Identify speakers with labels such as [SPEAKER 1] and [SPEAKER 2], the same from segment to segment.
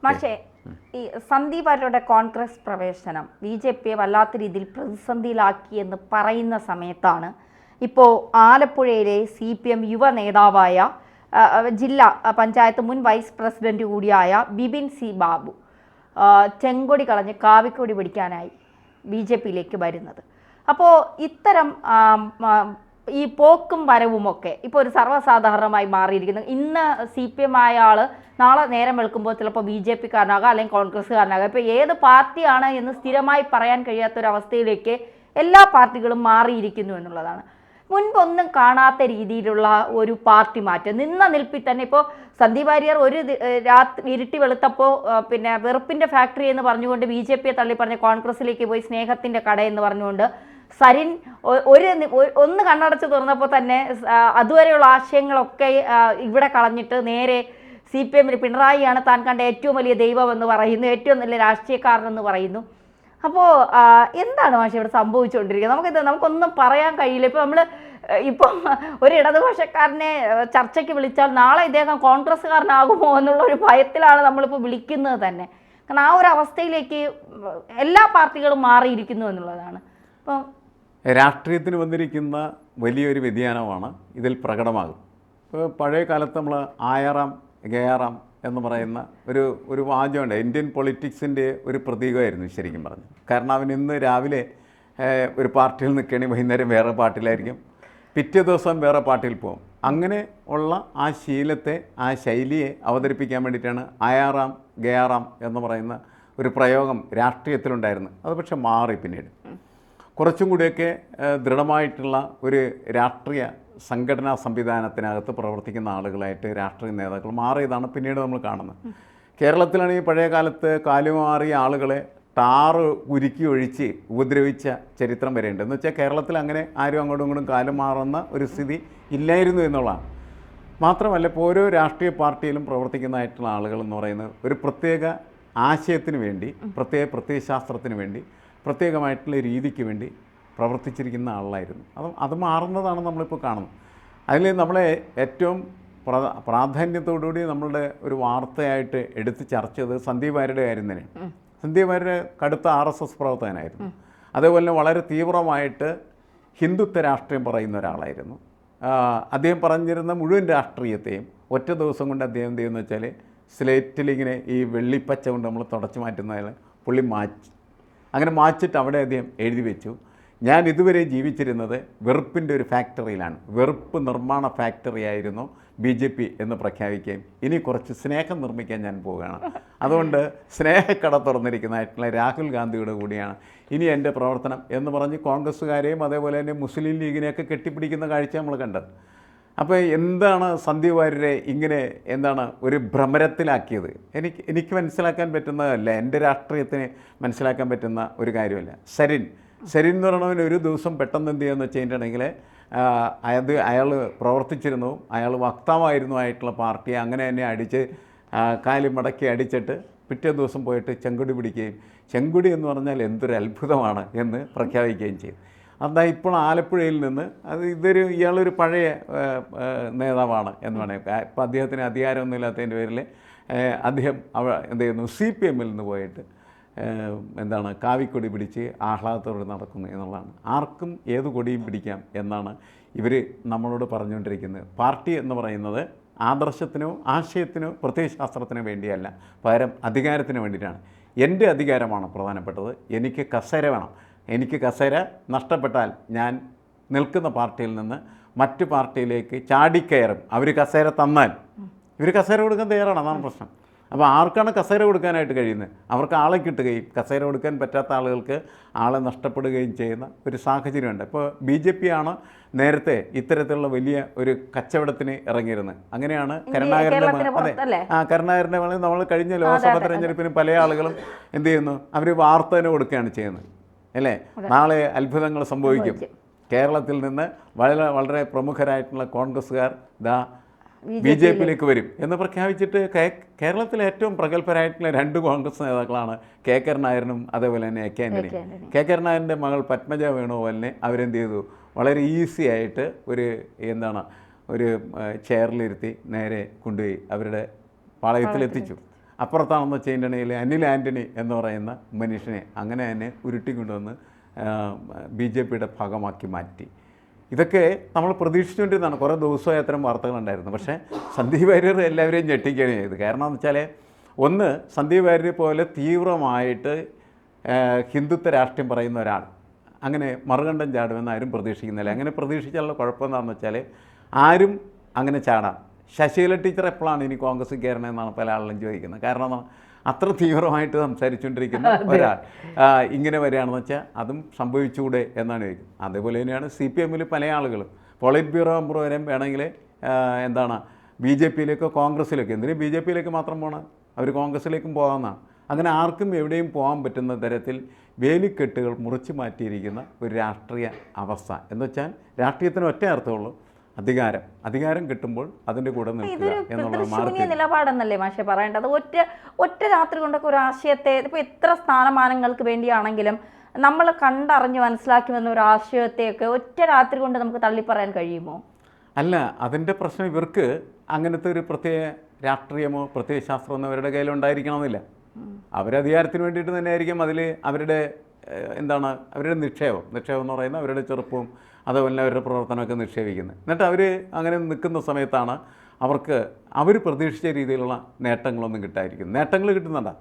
[SPEAKER 1] പക്ഷേ ഈ സന്ദീപ് വാര്യരുടെ കോൺഗ്രസ് പ്രവേശനം BJP വല്ലാത്ത രീതിയിൽ പ്രതിസന്ധിയിലാക്കിയെന്ന് പറയുന്ന സമയത്താണ് ഇപ്പോൾ ആലപ്പുഴയിലെ CPM യുവ നേതാവായ ജില്ലാ പഞ്ചായത്ത് മുൻ വൈസ് പ്രസിഡന്റ് കൂടിയായ ബിബിൻ സി ബാബു ചെങ്കൊടി കളഞ്ഞ് കാവിക്കൊടി പിടിക്കാനായി BJPയിലേക്ക് വരുന്നത്. അപ്പോൾ ഇത്തരം ഈ പോക്കും വരവുമൊക്കെ ഇപ്പോൾ ഒരു സർവ്വസാധാരണമായി മാറിയിരിക്കുന്നു. ഇന്ന് CPM ആയ ആൾ നാളെ നേരം വെളുക്കുമ്പോൾ ചിലപ്പോൾ BJPക്കാരനാകാം അല്ലെങ്കിൽ കോൺഗ്രസ്സുകാരനാകാം. ഇപ്പോൾ ഏത് പാർട്ടിയാണ് എന്ന് സ്ഥിരമായി പറയാൻ കഴിയാത്തൊരവസ്ഥയിലേക്ക് എല്ലാ പാർട്ടികളും മാറിയിരിക്കുന്നു എന്നുള്ളതാണ്. മുൻപൊന്നും കാണാത്ത രീതിയിലുള്ള ഒരു പാർട്ടി മാറ്റം നിന്ന നിൽപ്പിൽ തന്നെ. ഇപ്പോൾ സന്ദീപ് വാര്യർ ഒരു ഇരുട്ടി വെളുത്തപ്പോൾ പിന്നെ വെറുപ്പിൻ്റെ ഫാക്ടറി എന്ന് പറഞ്ഞുകൊണ്ട് BJPയെ തള്ളി പറഞ്ഞ് കോൺഗ്രസ്സിലേക്ക് പോയി സ്നേഹത്തിൻ്റെ കട എന്ന് പറഞ്ഞുകൊണ്ട് സരിൻ ഒന്ന് കണ്ണടച്ച് തുറന്നപ്പോൾ തന്നെ അതുവരെയുള്ള ആശയങ്ങളൊക്കെ ഇവിടെ കളഞ്ഞിട്ട് നേരെ CPM പിണറായിയാണ് താൻ കണ്ട ഏറ്റവും വലിയ ദൈവം എന്ന് പറയുന്നു, ഏറ്റവും നല്ല രാഷ്ട്രീയക്കാരനെന്ന് പറയുന്നു. അപ്പോൾ എന്താണ് മാഷെ ഇവിടെ സംഭവിച്ചുകൊണ്ടിരിക്കുന്നത്? നമുക്കൊന്നും പറയാൻ കഴിയില്ല. ഇപ്പോൾ ഒരു ഇടതുപക്ഷക്കാരനെ ചർച്ചയ്ക്ക് വിളിച്ചാൽ നാളെ ഇദ്ദേഹം കോൺഗ്രസ്സുകാരനാകുമോ എന്നുള്ള ഒരു ഭയത്തിലാണ് നമ്മളിപ്പോൾ വിളിക്കുന്നത് തന്നെ. കാരണം ആ ഒരു അവസ്ഥയിലേക്ക് എല്ലാ പാർട്ടികളും മാറിയിരിക്കുന്നു എന്നുള്ളതാണ്. അപ്പം
[SPEAKER 2] രാഷ്ട്രീയത്തിന് വന്നിരിക്കുന്ന വലിയൊരു വ്യതിയാനമാണ് ഇതിൽ പ്രകടമാകും. ഇപ്പോൾ പഴയ കാലത്ത് നമ്മൾ ആയാറാം ഗയാറാം എന്ന് പറയുന്ന ഒരു വാചകമുണ്ട്. ഇന്ത്യൻ പൊളിറ്റിക്സിൻ്റെ ഒരു പ്രതീകമായിരുന്നു ശരിക്കും പറഞ്ഞു. കാരണം അവൻ ഇന്ന് രാവിലെ ഒരു പാർട്ടിയിൽ നിൽക്കുകയാണെങ്കിൽ വൈകുന്നേരം വേറെ പാർട്ടിയിലായിരിക്കും, പിറ്റേ ദിവസം വേറെ പാർട്ടിയിൽ പോകും. അങ്ങനെ ഉള്ള ആ ശീലത്തെ, ആ ശൈലിയെ അവതരിപ്പിക്കാൻ വേണ്ടിയിട്ടാണ് ആയാറാം ഗയാറാം എന്ന് പറയുന്ന ഒരു പ്രയോഗം രാഷ്ട്രീയത്തിലുണ്ടായിരുന്നു. അത് പക്ഷെ മാറി പിന്നീട് കുറച്ചും കൂടിയൊക്കെ ദൃഢമായിട്ടുള്ള ഒരു രാഷ്ട്രീയ സംഘടനാ സംവിധാനത്തിനകത്ത് പ്രവർത്തിക്കുന്ന ആളുകളായിട്ട് രാഷ്ട്രീയ നേതാക്കൾ മാറിയതാണ് പിന്നീട് നമ്മൾ കാണുന്നത്. കേരളത്തിലാണെങ്കിൽ പഴയ കാലത്ത് കാലുമാറിയ ആളുകളെ ടാറ് ഉരുക്കി ഒഴിച്ച് ഉപദ്രവിച്ച ചരിത്രം വരെയുണ്ട്. എന്ന് വെച്ചാൽ കേരളത്തിൽ അങ്ങനെ ആരും അങ്ങോട്ടും ഇങ്ങോട്ടും കാലുമാറുന്ന ഒരു സ്ഥിതി ഇല്ലായിരുന്നു എന്നുള്ളതാണ്. മാത്രമല്ല ഇപ്പോൾ ഓരോ രാഷ്ട്രീയ പാർട്ടിയിലും പ്രവർത്തിക്കുന്നതായിട്ടുള്ള ആളുകൾ എന്ന് പറയുന്നത് ഒരു പ്രത്യേക ആശയത്തിന് വേണ്ടി, പ്രത്യേക പ്രത്യയശാസ്ത്രത്തിന് വേണ്ടി, പ്രത്യേകമായിട്ടുള്ള രീതിക്ക് വേണ്ടി പ്രവർത്തിച്ചിരിക്കുന്ന ആളായിരുന്നു. അത് മാറുന്നതാണ് നമ്മളിപ്പോൾ കാണുന്നത്. അതിൽ നമ്മളെ ഏറ്റവും പ്രാധാന്യത്തോടുകൂടി നമ്മളുടെ ഒരു വാർത്തയായിട്ട് എടുത്ത് ചർച്ച ചെയ്തത് സന്ദീപ് വാര്യരുടെ കാര്യം തന്നെയാണ്. സന്ദീപ് വാര്യർ കടുത്ത RSS പ്രവർത്തകനായിരുന്നു. അതേപോലെ വളരെ തീവ്രമായിട്ട് ഹിന്ദുത്വ രാഷ്ട്രീയം പറയുന്ന ഒരാളായിരുന്നു. അദ്ദേഹം പറഞ്ഞിരുന്ന മുഴുവൻ രാഷ്ട്രീയത്തെയും ഒറ്റ ദിവസം കൊണ്ട് അദ്ദേഹം എന്ത് ചെയ്യുമെന്ന് വെച്ചാൽ സ്ലേറ്റിലിങ്ങനെ ഈ വെള്ളിപ്പച്ച കൊണ്ട് നമ്മൾ തുടച്ചു മാറ്റുന്നതിൽ പുള്ളി അങ്ങനെ മാച്ചിട്ട് അവിടെ അദ്ദേഹം എഴുതി വെച്ചു, ഞാൻ ഇതുവരെ ജീവിച്ചിരുന്നത് വെറുപ്പിൻ്റെ ഒരു ഫാക്ടറിയിലാണ്, വെറുപ്പ് നിർമ്മാണ ഫാക്ടറി ആയിരുന്നു BJP എന്ന് പ്രഖ്യാപിക്കുകയും ഇനി കുറച്ച് സ്നേഹം നിർമ്മിക്കാൻ ഞാൻ പോവുകയാണ്, അതുകൊണ്ട് സ്നേഹക്കട തുറന്നിരിക്കുന്നതായിട്ടുള്ള രാഹുൽ ഗാന്ധിയുടെ കൂടിയാണ് ഇനി എൻ്റെ പ്രവർത്തനം എന്ന് പറഞ്ഞ് കോൺഗ്രസ്സുകാരെയും അതേപോലെ തന്നെ മുസ്ലിം ലീഗിനെയൊക്കെ കെട്ടിപ്പിടിക്കുന്ന കാഴ്ച നമ്മൾ കണ്ടത്. അപ്പോൾ എന്താണ് സന്ദീപ് വാര്യരെ ഇങ്ങനെ ഒരു ഭ്രമരത്തിലാക്കിയത്? എനിക്ക് മനസ്സിലാക്കാൻ പറ്റുന്നതല്ല, എൻ്റെ രാഷ്ട്രീയത്തിന് മനസ്സിലാക്കാൻ പറ്റുന്ന ഒരു കാര്യമല്ല. സരിൻ എന്ന് പറയുന്നവന് ഒരു ദിവസം പെട്ടെന്ന് എന്ത് ചെയ്യുമെന്ന് വെച്ചിട്ടുണ്ടെങ്കിൽ അയാൾ പ്രവർത്തിച്ചിരുന്നു, അയാൾ വക്താവായിരുന്നു ആയിട്ടുള്ള പാർട്ടിയെ അങ്ങനെ തന്നെ അടിച്ച് കാലി മടക്കി അടിച്ചിട്ട് പിറ്റേ ദിവസം പോയിട്ട് ചെങ്കൊടി പിടിക്കുകയും ചെങ്കൊടി എന്ന് പറഞ്ഞാൽ എന്തൊരു അത്ഭുതമാണ് എന്ന് പ്രഖ്യാപിക്കുകയും ചെയ്തു. അതാ ഇപ്പോൾ ആലപ്പുഴയിൽ നിന്ന് ഇയാളൊരു പഴയ നേതാവാണ് എന്ന് വേണമെങ്കിൽ. ഇപ്പോൾ അദ്ദേഹത്തിന് അധികാരമൊന്നുമില്ലാത്തതിൻ്റെ പേരിൽ അദ്ദേഹം എന്ത് ചെയ്യുന്നു, CPMൽ നിന്ന് പോയിട്ട് കാവിക്കൊടി പിടിച്ച് ആഹ്ലാദത്തോടെ നടക്കുന്നു എന്നുള്ളതാണ്. ആർക്കും ഏത് കൊടിയും പിടിക്കാം എന്നാണ് ഇവർ നമ്മളോട് പറഞ്ഞുകൊണ്ടിരിക്കുന്നത്. പാർട്ടി എന്ന് പറയുന്നത് ആദർശത്തിനോ ആശയത്തിനോ പ്രത്യയശാസ്ത്രത്തിനോ വേണ്ടിയല്ല, പകരം അധികാരത്തിന് വേണ്ടിയിട്ടാണ്. എൻ്റെ അധികാരമാണ് പ്രധാനപ്പെട്ടത്, എനിക്ക് കസേര വേണം. എനിക്ക് കസേര നഷ്ടപ്പെട്ടാൽ ഞാൻ നിൽക്കുന്ന പാർട്ടിയിൽ നിന്ന് മറ്റു പാർട്ടിയിലേക്ക് ചാടിക്കയറും. അവർ കസേര തന്നാൽ ഇവർ കസേര കൊടുക്കാൻ തയ്യാറാണ്, അതാണ് പ്രശ്നം. അപ്പോൾ ആർക്കാണ് കസേര കൊടുക്കാനായിട്ട് കഴിയുന്നത്? അവർക്ക് ആളെ കിട്ടുകയും കസേര കൊടുക്കാൻ പറ്റാത്ത ആളുകൾക്ക് ആളെ നഷ്ടപ്പെടുകയും ചെയ്യുന്ന ഒരു സാഹചര്യമുണ്ട്. ഇപ്പോൾ BJP ആണ് നേരത്തെ ഇത്തരത്തിലുള്ള വലിയ ഒരു കച്ചവടത്തിന് ഇറങ്ങിയിരുന്നത്. അങ്ങനെയാണ് കരുണാകരൻ്റെ നമ്മൾ കഴിഞ്ഞ ലോക്സഭാ തെരഞ്ഞെടുപ്പിന് പല ആളുകളും എന്ത് ചെയ്യുന്നു, അവർ വാർത്ത തന്നെ കൊടുക്കുകയാണ് ചെയ്യുന്നത് അല്ലേ. നാളെ അത്ഭുതങ്ങൾ സംഭവിക്കും, കേരളത്തിൽ നിന്ന് വളരെ പ്രമുഖരായിട്ടുള്ള കോൺഗ്രസ്സുകാർ BJPയിലേക്ക് വരും എന്ന് പ്രഖ്യാപിച്ചിട്ട് കേരളത്തിലെ ഏറ്റവും പ്രഗത്ഭരായിട്ടുള്ള 2 കോൺഗ്രസ് നേതാക്കളാണ് കരുണാകരനും അതേപോലെ തന്നെ ആന്റണി. കരുണാകരൻ്റെ മകൾ പത്മജ വേണുഗോപാലിനെ അവരെന്ത് ചെയ്തു, വളരെ ഈസി ആയിട്ട് ഒരു ചെയറിലിരുത്തി നേരെ കൊണ്ടുപോയി അവരുടെ പാളയത്തിലെത്തിച്ചു. അപ്പുറത്താണെന്ന് വെച്ചിട്ടുണ്ടെങ്കിൽ അനിൽ ആൻ്റണി എന്ന് പറയുന്ന മനുഷ്യനെ അങ്ങനെ തന്നെ ഉരുട്ടിക്കൊണ്ടുവന്ന് BJPയുടെ ഭാഗമാക്കി മാറ്റി. ഇതൊക്കെ നമ്മൾ പ്രതീക്ഷിച്ചുകൊണ്ടിരുന്നതാണ്. കുറേ ദിവസമായി അത്തരം വാർത്തകളുണ്ടായിരുന്നു. പക്ഷേ സന്ദീപ് വാര്യർ എല്ലാവരെയും ഞെട്ടിക്കുകയാണ് ചെയ്തത്. കാരണം എന്ന് വെച്ചാൽ ഒന്ന്, സന്ദീപ് വാര്യരെ പോലെ തീവ്രമായിട്ട് ഹിന്ദുത്വ രാഷ്ട്രീയം പറയുന്ന ഒരാൾ അങ്ങനെ മറുകണ്ഠം ചാടുമെന്ന് ആരും പ്രതീക്ഷിക്കുന്നില്ല. അങ്ങനെ പ്രതീക്ഷിച്ചാലുള്ള കുഴപ്പമെന്താണെന്ന് വെച്ചാൽ ആരും അങ്ങനെ ചാടാം. ശശികല ടീച്ചർ എപ്പോഴാണ് ഇനി കോൺഗ്രസ് കയറണമെന്നാണ് പല ആളുകളും ചോദിക്കുന്നത്. കാരണം അത്ര തീവ്രമായിട്ട് സംസാരിച്ചുകൊണ്ടിരിക്കുന്ന ഒരാൾ ഇങ്ങനെ വരികയാണെന്ന് വെച്ചാൽ അതും സംഭവിച്ചുകൂടെ എന്നാണ് ചോദിക്കുന്നത്. അതേപോലെ തന്നെയാണ് CPM പല ആളുകളും പോളിറ്റ് ബ്യൂറോ മെമ്പർ വരെ വേണമെങ്കിൽ BJPയിലേക്കോ കോൺഗ്രസ്സിലേക്കോ, എന്തിനും BJPയിലേക്ക് മാത്രം പോകണം, അവർ കോൺഗ്രസ്സിലേക്കും പോകാമെന്നാണ്. അങ്ങനെ ആർക്കും എവിടെയും പോകാൻ പറ്റുന്ന തരത്തിൽ വേലിക്കെട്ടുകൾ മുറിച്ച് മാറ്റിയിരിക്കുന്ന ഒരു രാഷ്ട്രീയ അവസ്ഥ. എന്ന് വെച്ചാൽ രാഷ്ട്രീയത്തിന് ഒറ്റ അർത്ഥമുള്ളൂ, അധികാരം കിട്ടുമ്പോൾ അതിൻ്റെ കൂടെ നിൽക്കുക എന്നുള്ളത്
[SPEAKER 1] ശൂന്യ നിലപാടെന്നല്ലേ മാഷെ പറയേണ്ടത്. ഒറ്റ രാത്രി കൊണ്ടൊക്കെ ഒരു ആശയത്തെ, ഇപ്പോൾ എത്ര സ്ഥാനമാനങ്ങൾക്ക് വേണ്ടിയാണെങ്കിലും നമ്മൾ കണ്ടറിഞ്ഞ് മനസ്സിലാക്കി വന്ന ഒരു ആശയത്തെയൊക്കെ ഒറ്റ രാത്രി കൊണ്ട് നമുക്ക് തള്ളിപ്പറയാൻ കഴിയുമോ?
[SPEAKER 2] അല്ല, അതിൻ്റെ പ്രശ്നം ഇവർക്ക് അങ്ങനത്തെ ഒരു പ്രത്യേക രാഷ്ട്രീയമോ പ്രത്യേക ശാസ്ത്രമൊന്നും അവരുടെ കയ്യിലുണ്ടായിരിക്കണമെന്നില്ല. അവരധികാരത്തിന് വേണ്ടിയിട്ട് തന്നെ ആയിരിക്കും അതിൽ അവരുടെ അവരുടെ നിക്ഷേപം എന്ന് പറയുന്നത് അവരുടെ ചെറുപ്പവും അതുപോലെ അവരുടെ പ്രവർത്തനമൊക്കെ നിക്ഷേപിക്കുന്നത്. എന്നിട്ട് അവർ അങ്ങനെ നിൽക്കുന്ന സമയത്താണ് അവർ പ്രതീക്ഷിച്ച രീതിയിലുള്ള നേട്ടങ്ങളൊന്നും കിട്ടാതിരിക്കുന്നത്. നേട്ടങ്ങൾ കിട്ടുന്നുണ്ട്,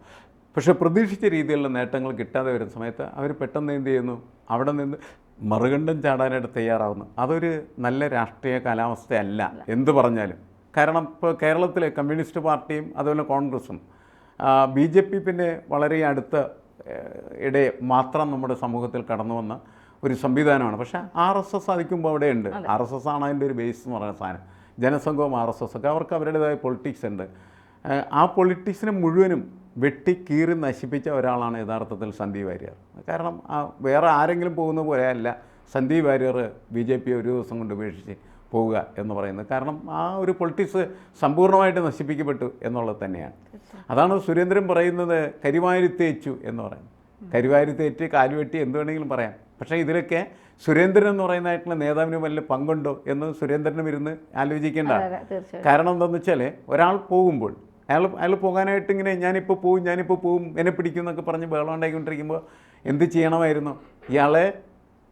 [SPEAKER 2] പക്ഷേ പ്രതീക്ഷിച്ച രീതിയിലുള്ള നേട്ടങ്ങൾ കിട്ടാതെ വരുന്ന സമയത്ത് അവർ പെട്ടെന്ന് എന്ത് ചെയ്യുന്നു, അവിടെ നിന്ന് മറുകണ്ഠം ചാടാനായിട്ട് തയ്യാറാവുന്നു. അതൊരു നല്ല രാഷ്ട്രീയ കാലാവസ്ഥയല്ല എന്ത് പറഞ്ഞാലും. കാരണം ഇപ്പോൾ കേരളത്തിലെ കമ്മ്യൂണിസ്റ്റ് പാർട്ടിയും അതുപോലെ കോൺഗ്രസും BJP പിന്നെ വളരെ അടുത്ത ഇടെ മാത്രം നമ്മുടെ സമൂഹത്തിൽ കടന്നു വന്ന ഒരു സംവിധാനമാണ്. പക്ഷേ RSS അതിക്കുമ്പോൾ അവിടെയുണ്ട്. RSS ആണ് അതിൻ്റെ ഒരു ബേസ് എന്ന് പറയുന്ന സാധനം. ജനസംഘവും RSS ഒക്കെ അവർക്ക് അവരുടേതായ പൊളിറ്റിക്സ് ഉണ്ട്. ആ പൊളിറ്റിക്സിനെ മുഴുവനും വെട്ടിക്കീറി നശിപ്പിച്ച ഒരാളാണ് യഥാർത്ഥത്തിൽ സന്ദീപ് വാര്യർ. കാരണം വേറെ ആരെങ്കിലും പോകുന്ന പോലെയല്ല സന്ദീപ് വാര്യർ BJP ഒരു ദിവസം കൊണ്ട് ഉപേക്ഷിച്ച് പോവുക എന്ന് പറയുന്നത്. കാരണം ആ ഒരു പൊളിറ്റിക്സ് സമ്പൂർണ്ണമായിട്ട് നശിപ്പിക്കപ്പെട്ടു എന്നുള്ളത് തന്നെയാണ്. അതാണ് സുരേന്ദ്രൻ പറയുന്നത് കരിവാരി തേച്ചു എന്ന് പറയുന്നത്. കരിവാരി തേറ്റ് കാലുവെട്ടി എന്ത് വേണമെങ്കിലും പറയാം. പക്ഷേ ഇതിലൊക്കെ സുരേന്ദ്രൻ എന്ന് പറയുന്നതായിട്ടുള്ള നേതാവിന് വല്ല പങ്കുണ്ടോ എന്ന് സുരേന്ദ്രനും ഇരുന്ന് ആലോചിക്കേണ്ടതാണ്. കാരണം എന്താണെന്ന് വെച്ചാൽ ഒരാൾ പോകുമ്പോൾ അയാൾ പോകാനായിട്ട് ഇങ്ങനെ ഞാനിപ്പോൾ പോവും എന്നെ പിടിക്കും എന്നൊക്കെ പറഞ്ഞ് ബഹളം ഉണ്ടാക്കിക്കൊണ്ടിരിക്കുമ്പോൾ എന്ത് ചെയ്യണമായിരുന്നു? ഇയാളെ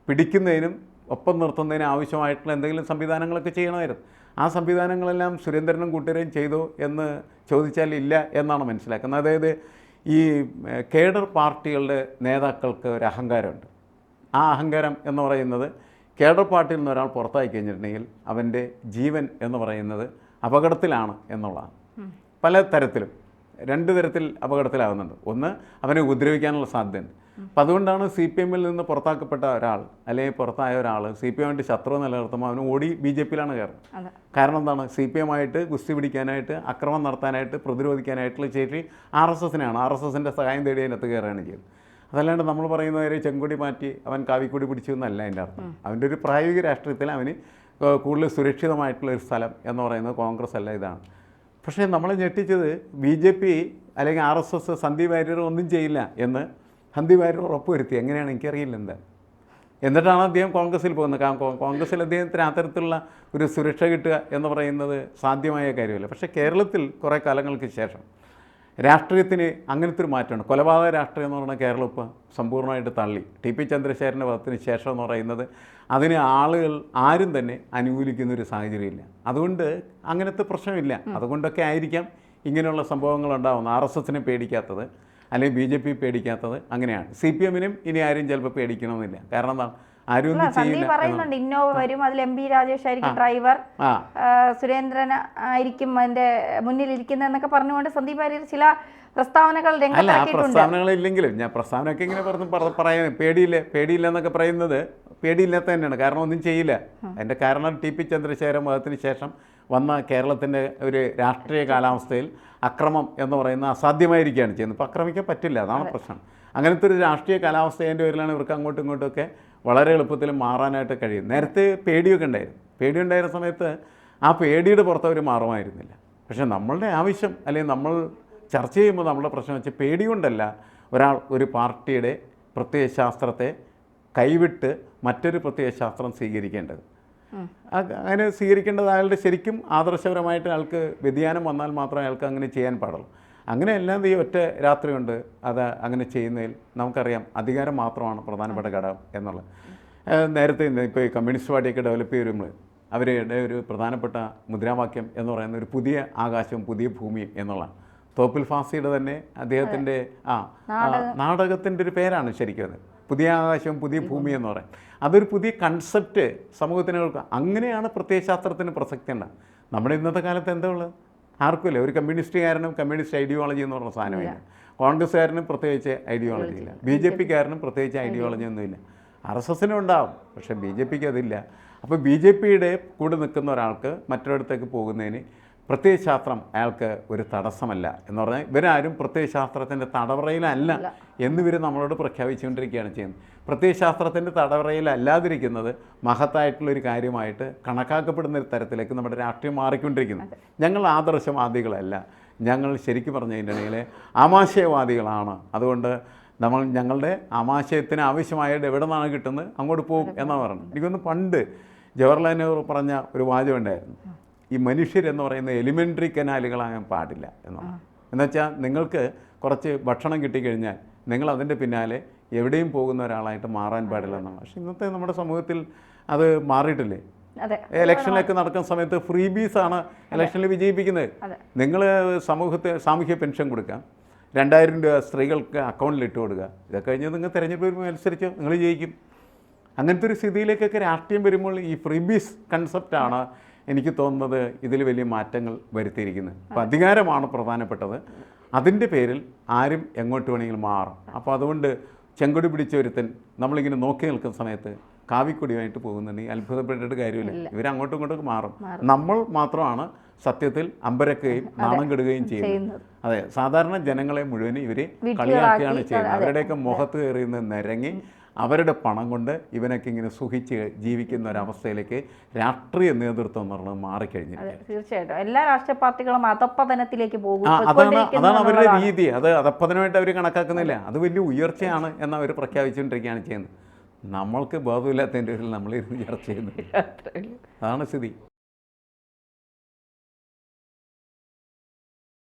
[SPEAKER 2] പിടിക്കുന്നതിനും ഒപ്പം നിർത്തുന്നതിന് ആവശ്യമായിട്ടുള്ള എന്തെങ്കിലും സംവിധാനങ്ങളൊക്കെ ചെയ്യണമായിരുന്നു. ആ സംവിധാനങ്ങളെല്ലാം സുരേന്ദ്രനും കൂട്ടരെയും ചെയ്തോ എന്ന് ചോദിച്ചാൽ ഇല്ല എന്നാണ് മനസ്സിലാക്കുന്നത്. അതായത് ഈ കേഡർ പാർട്ടികളുടെ നേതാക്കൾക്ക് ഒരു അഹങ്കാരമുണ്ട്. ആ അഹങ്കാരം എന്ന് പറയുന്നത് കേഡർ പാർട്ടിയിൽ നിന്ന് ഒരാൾ പുറത്തായി കഴിഞ്ഞിട്ടുണ്ടെങ്കിൽ അവൻ്റെ ജീവൻ എന്ന് പറയുന്നത് അപകടത്തിലാണ് എന്നുള്ളതാണ്. പല തരത്തിലും 2 തരത്തിൽ അപകടത്തിലാകുന്നുണ്ട്. ഒന്ന്, അവനെ ഉപദ്രവിക്കാനുള്ള സാധ്യതയുണ്ട്. അപ്പം അതുകൊണ്ടാണ് CPMൽ നിന്ന് പുറത്താക്കപ്പെട്ട ഒരാൾ അല്ലെങ്കിൽ പുറത്തായ ഒരാൾ CPM ശത്രു നിലനിർത്തുമ്പോൾ അവന് ഓടി BJPയിലാണ് കയറുന്നത്. കാരണം എന്താണ്? CPMമായിട്ട് ഗുസ്തി പിടിക്കാനായിട്ട്, അക്രമം നടത്താനായിട്ട്, പ്രതിരോധിക്കാനായിട്ടുള്ള ശേഷി RSSനാണ്. RSSൻ്റെ സഹായം തേടി അതിനകത്ത് കയറുകയാണ് ചെയ്യുന്നത്. അതല്ലാണ്ട് നമ്മൾ പറയുന്നവരെ ചെങ്കൊടി മാറ്റി അവൻ കാവിക്കൊടി പിടിച്ചു എന്നല്ല അതിൻ്റെ അർത്ഥം. അവൻ്റെ ഒരു പ്രായോഗിക രാഷ്ട്രീയത്തിൽ അവന് കൂടുതൽ സുരക്ഷിതമായിട്ടുള്ള ഒരു സ്ഥലം എന്ന് പറയുന്നത് കോൺഗ്രസ് അല്ല, ഇതാണ്. പക്ഷേ നമ്മളെ ഞെട്ടിച്ചത് BJP അല്ലെങ്കിൽ RSS സന്ദീപ് വാര്യർ ഒന്നും ചെയ്യില്ല എന്ന് സന്ദീപ് വാര്യർ ഉറപ്പുവരുത്തി. എങ്ങനെയാണ് എനിക്കറിയില്ല എന്താ. എന്നിട്ടാണ് അദ്ദേഹം കോൺഗ്രസ്സിൽ പോകുന്നത്. കോൺഗ്രസ്സിൽ അദ്ദേഹത്തിന് അത്തരത്തിലുള്ള ഒരു സുരക്ഷ കിട്ടുക എന്ന് പറയുന്നത് സാധ്യമായ കാര്യമല്ല. പക്ഷേ കേരളത്തിൽ കുറേ കാലങ്ങൾക്ക് ശേഷം രാഷ്ട്രീയത്തിന് അങ്ങനത്തെ ഒരു മാറ്റമാണ്. കൊലപാതക രാഷ്ട്രീയം എന്ന് പറഞ്ഞാൽ കേരളം ഇപ്പോൾ സമ്പൂർണ്ണമായിട്ട് തള്ളി. TP ചന്ദ്രശേഖരൻ്റെ വധത്തിന് ശേഷം എന്ന് പറയുന്നത് അതിന് ആളുകൾ ആരും തന്നെ അനുകൂലിക്കുന്നൊരു സാഹചര്യമില്ല. അതുകൊണ്ട് അങ്ങനത്തെ പ്രശ്നമില്ല. അതുകൊണ്ടൊക്കെ ആയിരിക്കാം ഇങ്ങനെയുള്ള സംഭവങ്ങൾ ഉണ്ടാകുന്നത്. RSSനെ പേടിക്കാത്തത് അല്ലെങ്കിൽ BJP പേടിക്കാത്തത് അങ്ങനെയാണ്. CPMനും ഇനി ആരും ചിലപ്പോൾ പേടിക്കണമെന്നില്ല. കാരണം എന്താണ്?
[SPEAKER 1] സന്ദീപ് പറയുന്നുണ്ട് ഇന്നോവ വരും, അതിൽ MP രാജേഷ് ആയിരിക്കും ഡ്രൈവർ, സുരേന്ദ്രൻ ആയിരിക്കും അതിന്റെ മുന്നിലിരിക്കുന്നതെന്നൊക്കെ പറഞ്ഞുകൊണ്ട് സന്ദീപ് വാര്യർ ചില പ്രസ്താവനകൾ രംഗത്താക്കിയിട്ടുണ്ട്.
[SPEAKER 2] പ്രസ്താവനകളില്ലെങ്കിലും ഞാൻ പ്രസ്താവനയൊക്കെ ഇങ്ങനെ പറയാൻ പേടിയില്ല എന്നൊക്കെ പറയുന്നത് പേടിയില്ലാത്ത തന്നെയാണ്. കാരണം ഒന്നും ചെയ്യില്ല. അതിൻ്റെ കാരണം TP ചന്ദ്രശേഖരൻ വധത്തിന് ശേഷം വന്ന കേരളത്തിൻ്റെ ഒരു രാഷ്ട്രീയ കാലാവസ്ഥയിൽ അക്രമം എന്ന് പറയുന്നത് അസാധ്യമായിരിക്കുകയാണ് ചെയ്യുന്നത്. ഇപ്പോൾ ആക്രമിക്കാൻ പറ്റില്ല, അതാണ് പ്രശ്നം. അങ്ങനത്തെ ഒരു രാഷ്ട്രീയ കാലാവസ്ഥേൻ്റെ പേരിലാണ് ഇവർക്ക് അങ്ങോട്ടും ഇങ്ങോട്ടുമൊക്കെ വളരെ എളുപ്പത്തിൽ മാറാനായിട്ട് കഴിയും. നേരത്തെ പേടിയൊക്കെ ഉണ്ടായിരുന്നു. പേടിയുണ്ടായിരുന്ന സമയത്ത് ആ പേടിയുടെ പുറത്ത് അവർ മാറുമായിരുന്നില്ല. പക്ഷേ നമ്മളുടെ ആവശ്യം അല്ലെങ്കിൽ നമ്മൾ ചർച്ച ചെയ്യുമ്പോൾ നമ്മുടെ പ്രശ്നം വെച്ചാൽ പേടി കൊണ്ടല്ല ഒരാൾ ഒരു പാർട്ടിയുടെ പ്രത്യയശാസ്ത്രത്തെ കൈവിട്ട് മറ്റൊരു പ്രത്യയശാസ്ത്രം സ്വീകരിക്കേണ്ടത്. അങ്ങനെ സ്വീകരിക്കേണ്ടത് അയാളുടെ ശരിക്കും ആദർശപരമായിട്ട് അയാൾക്ക് വ്യതിയാനം വന്നാൽ മാത്രമേ അയാൾക്ക് അങ്ങനെ ചെയ്യാൻ പാടുള്ളൂ. അങ്ങനെ എല്ലാം ഈ ഒറ്റ രാത്രി കൊണ്ട് അത് അങ്ങനെ ചെയ്യുന്നതിൽ നമുക്കറിയാം അധികാരം മാത്രമാണ് പ്രധാനപ്പെട്ട ഘടകം എന്നുള്ളത്. നേരത്തെ ഇപ്പോൾ ഈ കമ്മ്യൂണിസ്റ്റ് പാർട്ടിയൊക്കെ ഡെവലപ്പ് ചെയ്യുമ്പോൾ അവരുടെ ഒരു പ്രധാനപ്പെട്ട മുദ്രാവാക്യം എന്ന് പറയുന്ന ഒരു പുതിയ ആകാശവും പുതിയ ഭൂമിയും എന്നുള്ളതാണ്. തോപ്പിൽ ഫാസിയുടെ തന്നെ അദ്ദേഹത്തിൻ്റെ നാടകത്തിൻ്റെ ഒരു പേരാണ് ശരിക്കും അത്, പുതിയ ആകാശവും പുതിയ ഭൂമി എന്ന് പറയും. അതൊരു പുതിയ കൺസെപ്റ്റ് സമൂഹത്തിന് കൊടുക്കുക. അങ്ങനെയാണ് പ്രത്യയശാസ്ത്രത്തിന് പ്രസക്തി ഉണ്ടാകും. നമ്മുടെ ഇന്നത്തെ കാലത്ത് എന്താ ഉള്ളത്? ആർക്കുമില്ല. ഒരു കമ്മ്യൂണിസ്റ്റുകാരനും കമ്മ്യൂണിസ്റ്റ് ഐഡിയോളജി എന്ന് പറഞ്ഞ സാധനമില്ല, കോൺഗ്രസ്സുകാരനും പ്രത്യേകിച്ച് ഐഡിയോളജി ഇല്ല, ബി ജെ പിക്കാരനും പ്രത്യേകിച്ച് ഐഡിയോളജി ഒന്നുമില്ല. RSSനും ഉണ്ടാവും, പക്ഷേ ബി ജെ പിക്ക് അതില്ല. അപ്പോൾ ബി ജെ പിയുടെ കൂടെ നിൽക്കുന്ന ഒരാൾക്ക് മറ്റൊരിടത്തേക്ക് പോകുന്നതിന് പ്രത്യയശാസ്ത്രം അയാൾക്ക് ഒരു തടസ്സമല്ല എന്ന് പറഞ്ഞാൽ ഇവരാരും പ്രത്യയശാസ്ത്രത്തിൻ്റെ തടവറയിലല്ല എന്നിവർ നമ്മളോട് പ്രഖ്യാപിച്ചുകൊണ്ടിരിക്കുകയാണ് ചെയ്യുന്നത്. പ്രത്യയശാസ്ത്രത്തിൻ്റെ തടവറയിലല്ലാതിരിക്കുന്നത് മഹത്തായിട്ടുള്ളൊരു കാര്യമായിട്ട് കണക്കാക്കപ്പെടുന്ന ഒരു തരത്തിലേക്ക് നമ്മുടെ രാഷ്ട്രീയം മാറിക്കൊണ്ടിരിക്കുന്നു. ഞങ്ങൾ ആദർശവാദികളല്ല, ഞങ്ങൾ ശരിക്കും പറഞ്ഞതിൻ്റെ ആമാശയവാദികളാണ്. അതുകൊണ്ട് നമ്മൾ ഞങ്ങളുടെ ആമാശയത്തിന് ആവശ്യമായിട്ട് എവിടെ നിന്നാണ് കിട്ടുന്നത് അങ്ങോട്ട് പോകും എന്നാണ് പറയുന്നത്. എനിക്കൊന്ന് പണ്ട് ജവഹർലാൽ നെഹ്റു പറഞ്ഞ ഒരു വാചകം ഉണ്ടായിരുന്നു, ഈ മനുഷ്യരെന്ന് പറയുന്ന എലിമെൻ്ററി കനാലുകളാകാൻ പാടില്ല എന്നാണ്. എന്നുവെച്ചാൽ നിങ്ങൾക്ക് കുറച്ച് ഭക്ഷണം കിട്ടിക്കഴിഞ്ഞാൽ നിങ്ങൾ അതിൻ്റെ പിന്നാലെ എവിടെയും പോകുന്ന ഒരാളായിട്ട് മാറാൻ പാടില്ല എന്നാണ്. പക്ഷേ ഇന്നത്തെ നമ്മുടെ സമൂഹത്തിൽ അത് മാറിയിട്ടില്ലേ? ഇലക്ഷനിലൊക്കെ നടക്കുന്ന സമയത്ത് ഫ്രീബീസാണ് ഇലക്ഷനിൽ വിജയിപ്പിക്കുന്നത്. നിങ്ങൾ സാമൂഹ്യ പെൻഷൻ കൊടുക്കാം, 2000 രൂപ സ്ത്രീകൾക്ക് അക്കൗണ്ടിൽ ഇട്ട് കൊടുക്കുക, ഇതൊക്കെ കഴിഞ്ഞ് നിങ്ങൾ തിരഞ്ഞെടുപ്പ് വരുമ്പോൾ അനുസരിച്ച് നിങ്ങൾ ജയിക്കും. അങ്ങനത്തെ ഒരു സ്ഥിതിയിലേക്കൊക്കെ രാഷ്ട്രീയം വരുമ്പോൾ ഈ ഫ്രീബീസ് കൺസെപ്റ്റാണ് എനിക്ക് തോന്നുന്നത് ഇതിൽ വലിയ മാറ്റങ്ങൾ വരുത്തിയിരിക്കുന്നത്. അപ്പോൾ അധികാരമാണ് പ്രധാനപ്പെട്ടത്. അതിൻ്റെ പേരിൽ ആരും എങ്ങോട്ട് വേണമെങ്കിലും മാറും. അപ്പോൾ അതുകൊണ്ട് ചെങ്കൊടി പിടിച്ച ഒരുത്തൻ നമ്മളിങ്ങനെ നോക്കി നിൽക്കുന്ന സമയത്ത് കാവിക്കൊടിയുമായിട്ട് പോകുന്നുണ്ടെങ്കിൽ അത്ഭുതപ്പെട്ടിട്ട് കാര്യമില്ല. ഇവരങ്ങോട്ടും ഇങ്ങോട്ടും മാറും. നമ്മൾ മാത്രമാണ് സത്യത്തിൽ അമ്പരക്കുകയും നാണം കെടുകയും ചെയ്യുന്നത്. അതെ, സാധാരണ ജനങ്ങളെ മുഴുവൻ ഇവർ കളിയാക്കുകയാണ് ചെയ്യുന്നത്. അവരുടെയൊക്കെ മുഖത്ത് കയറിയുന്ന നിരങ്ങി അവരുടെ പണം കൊണ്ട് ഇവനൊക്കെ ഇങ്ങനെ സുഖിച്ച് ജീവിക്കുന്ന ഒരവസ്ഥയിലേക്ക് രാഷ്ട്രീയ നേതൃത്വം എന്ന് പറയുന്നത് മാറിക്കഴിഞ്ഞു.
[SPEAKER 1] തീർച്ചയായിട്ടും എല്ലാ രാഷ്ട്രീയ പാർട്ടികളും അധപ്പതനത്തിലേക്ക് പോകും.
[SPEAKER 2] അതാണ് അവരുടെ രീതി. അത് അധപ്പതനമായിട്ട് അവർ കണക്കാക്കുന്നില്ല, അത് വലിയ ഉയർച്ചയാണ് എന്ന് അവർ പ്രഖ്യാപിച്ചുകൊണ്ടിരിക്കുകയാണ് ചെയ്യുന്നത്. നമ്മൾക്ക് ബോധമില്ലാത്തതിൻ്റെ പേരിൽ നമ്മളിരുന്ന് ചർച്ച ചെയ്യുന്നത്. അതാണ് സ്ഥിതി.